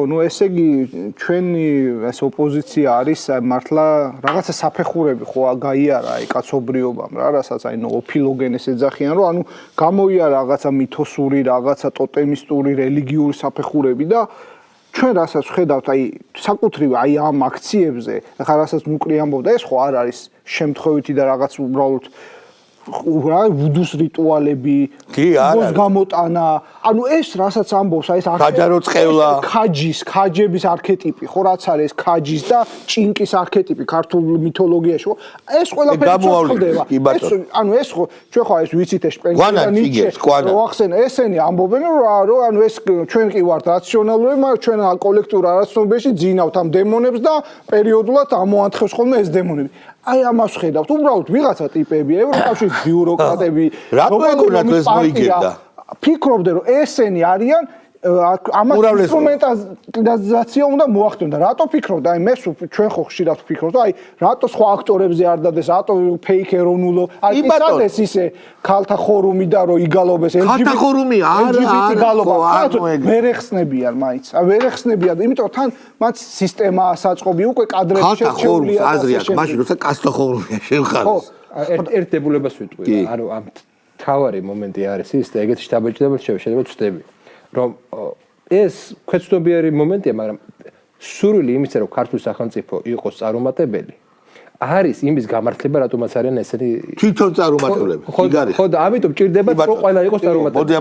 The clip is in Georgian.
ნუ ესე იგი ჩვენი ეს ოპოზიცია არის მართლა რაღაცა საფეხურები ხო გაიარა აი კაცობრიობამ რა რასაც აი ოფილოგენეს ეძახიან რომ ანუ გამოიარა რაღაცა მითოსური რაღაცა ტოტემისტური რელიგიური საფეხურები და ჩვენ რასაც ხედავთ აი საკუთრივ აი ამ აქციებზე ახლა რასაც ნუკრი ამბობდა ეს ხო არ არის შემთხვევითი და რაღაც უბრალოდ ვუდუს რიტუალები, ბოს გამოტანა, ანუ ეს რასაც ამბობს, აი ეს საჯარო წყევლა, ქაჯების არქეტიპი, ხო რაც არის ქაჯის და ჭინკის არქეტიპი ქართულ მითოლოგიაში, ხო? ეს ყველაფერი ხდება. ანუ ეს ხო ჩვენ ხო ეს ვიცით ეს სპენსერა ნიჩე, ახსენ ესენი ამბობენ რომ ანუ ეს ჩვენ კი ვართ რაციონალურები, მაგრამ ჩვენ კოლექტიურ არაცნობიერში ძინავთ ამ დემონებს და პერიოდულად ამოანთხევს ხოლმე ეს დემონები. აი ამას ხედავთ, უბრალოდ ვიღაცა ტიპები, ევროკავშირის ბიუროკრატები, ფიქრობდნენ რომ ესენი არიან ამას ინსტრუმენტალიზაცია უნდა მოახდინონ და რატო ფიქრობთ? აი მე ჩვენ ხო ხშირად ვფიქრობთ, აი რატო სხვა აქტორებზე არ დადეს, რატო ფეიქ ეროვნულო, აი ისადეს ისე ქალთა ხორუმი და რო იგალობეს ქალთა ხორუმი LGBT გალობა, ვერ ეხსნებიან მაინც. აი ვერ ეხსნებიან, იმიტომ რომ თან მათ სისტემა საწყობი უკვე კადრებში შეჩეულია. ქალთა ხორუმს აზრი აქვს, მაშინ როცა კაცთა ხორუმია შევხაროს. ერთ დებულებას ვიტყვი, ანუ ამ თავარი მომენტი არის ის და ეგეთი შთაბეჭდილება შეიძლება ვწდები. რომ ეს ქვეცნობიერი მომენტია, მაგრამ სურვილი იმისა, რომ ქართული სახელმწიფო იყოს წარუმატებელი, არის იმის გამართლება, რატომაც არიან ესენი თვითონ წარუმატებლები. ხო და ამიტომ ჭირდება რომ ყველა იყოს წარუმატებელი.